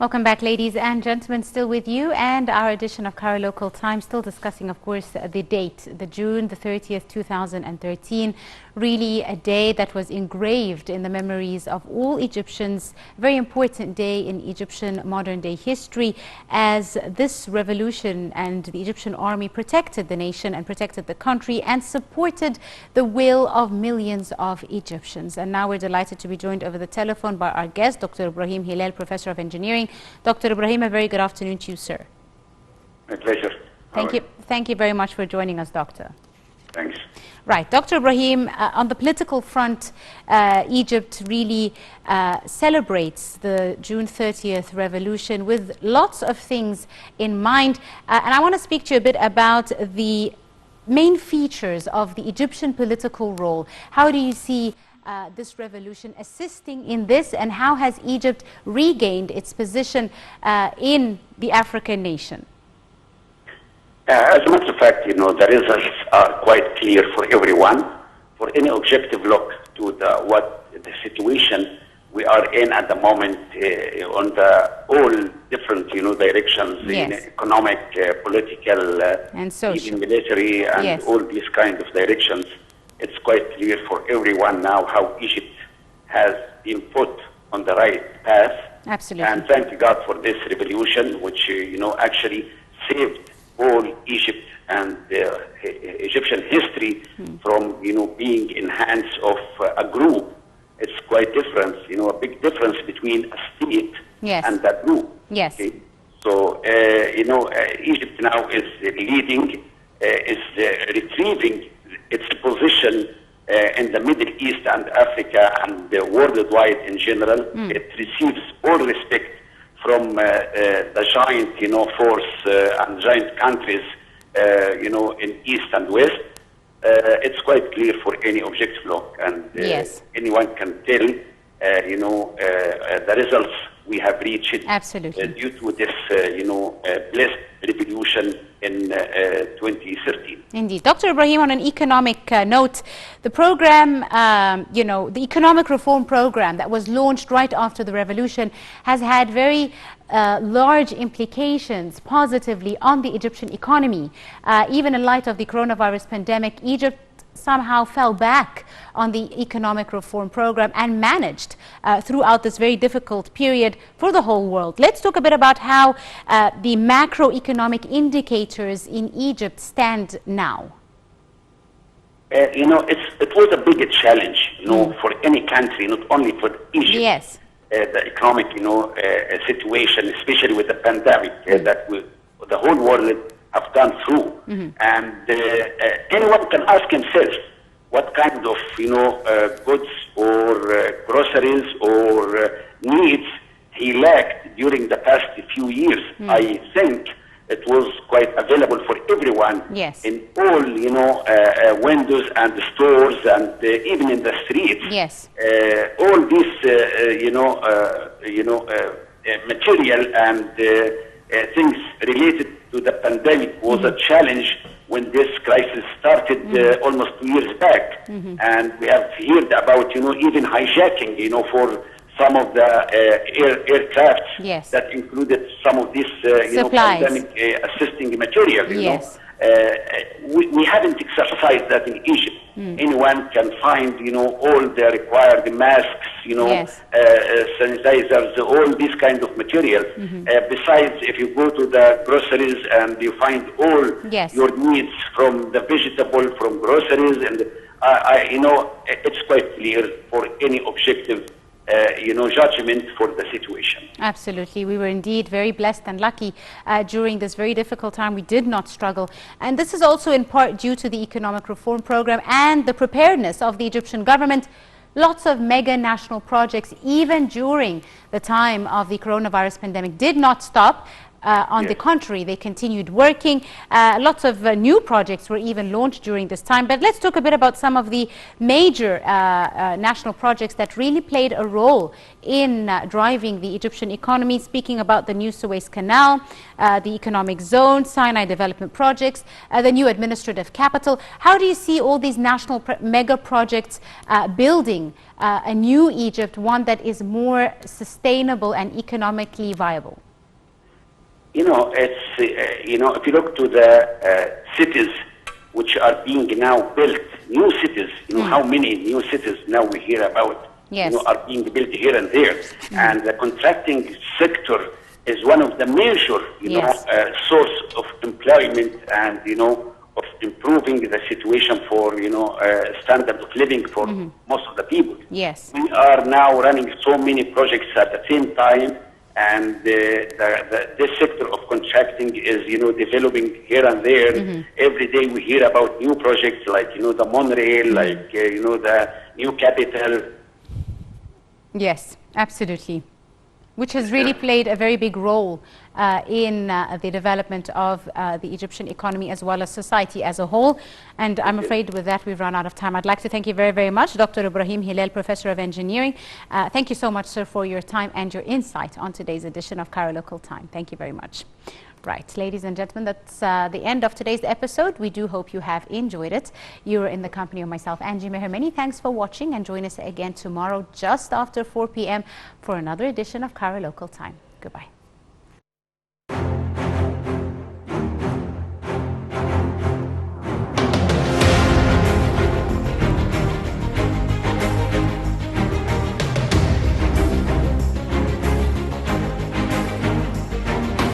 Welcome back, ladies and gentlemen. Still with you and our edition of Cairo Local Time, still discussing, of course, the date, the June the 30th, 2013. Really a day that was engraved in the memories of all Egyptians. A very important day in Egyptian modern day history, as this revolution and the Egyptian army protected the nation and protected the country and supported the will of millions of Egyptians. And now we're delighted to be joined over the telephone by our guest, Dr. Ibrahim Helal, Professor of Engineering. Dr. Ibrahim, a very good afternoon to you, sir. My pleasure. Thank you very much for joining us, Doctor. Thanks. Right, Dr. Ibrahim, on the political front, Egypt really celebrates the June 30th revolution with lots of things in mind. And I want to speak to you a bit about the main features of the Egyptian political role. How do you see this revolution assisting in this, and how has Egypt regained its position in the African nation? As a matter of fact, the results are quite clear for everyone. For any objective look to what the situation we are in at the moment on all different, directions, yes, in economic, political, and social, even military, and yes, all these kind of directions. It's quite clear for everyone now how Egypt has been put on the right path. Absolutely. And thank God for this revolution, which, actually saved all Egypt and Egyptian history from, being in hands of a group. It's quite different, a big difference between a state, yes, and that group. Yes. Okay? So, Egypt now is leading, is retrieving its position in the Middle East and Africa and worldwide in general. It receives all respect from the giant, force and giant countries, in East and West. It's quite clear for any objective look, and yes, anyone can tell, the results we have reached. Absolutely. Due to this, blessed revolution in 2013. Indeed. Dr. Ibrahim, on an economic note, the program, the economic reform program that was launched right after the revolution has had very large implications positively on the Egyptian economy. Even in light of the coronavirus pandemic, Egypt somehow fell back on the economic reform program and managed throughout this very difficult period for the whole world. Let's talk a bit about how the macroeconomic indicators in Egypt stand now. It was a big challenge, for any country, not only for Egypt. Yes. The economic, situation, especially with the pandemic that the whole world have gone through. And anyone can ask himself what kind of, goods or groceries or needs he lacked during the past few years. I think it was quite available for everyone. Yes. In all, windows and stores and even in the streets. Yes. All this, material and things related to the pandemic was a challenge when this crisis started almost 2 years back. And we have heard about, even hijacking, for some of the aircraft, yes, that included some of this, pandemic assisting material. Yes. We haven't exercised that in Egypt. Anyone can find, all the required masks, yes, sanitizers, all this kind of material. Besides, if you go to the groceries and you find all, yes, your needs from the vegetable, from groceries, and it's quite clear for any objective judgment for the situation. Absolutely. We were indeed very blessed and lucky during this very difficult time. We did not struggle. And this is also in part due to the economic reform program and the preparedness of the Egyptian government. Lots of mega national projects, even during the time of the coronavirus pandemic, did not stop. On the contrary, they continued working. Lots of new projects were even launched during this time. But let's talk a bit about some of the major national projects that really played a role in driving the Egyptian economy. Speaking about the new Suez Canal, the economic zone, Sinai development projects, the new administrative capital. How do you see all these national mega projects building a new Egypt, one that is more sustainable and economically viable? It's, if you look to the cities which are being now built, new cities, how many new cities now we hear about, yes, are being built here and there. And the contracting sector is one of the major, yes, source of employment and, of improving the situation for, standard of living for most of the people. Yes. We are now running so many projects at the same time, and this sector of contracting is, developing here and there. Every day we hear about new projects like, the monorail, like, the new capital. Yes, absolutely. Which has really played a very big role in the development of the Egyptian economy as well as society as a whole. And I'm afraid with that we've run out of time. I'd like to thank you very, very much, Dr. Ibrahim Helal, Professor of Engineering. Thank you so much, sir, for your time and your insight on today's edition of Cairo Local Time. Thank you very much. Right, ladies and gentlemen, that's the end of today's episode. We do hope you have enjoyed it. You were in the company of myself, Angie Meher. Many thanks for watching, and join us again tomorrow just after 4 p.m. for another edition of Cairo Local Time. Goodbye.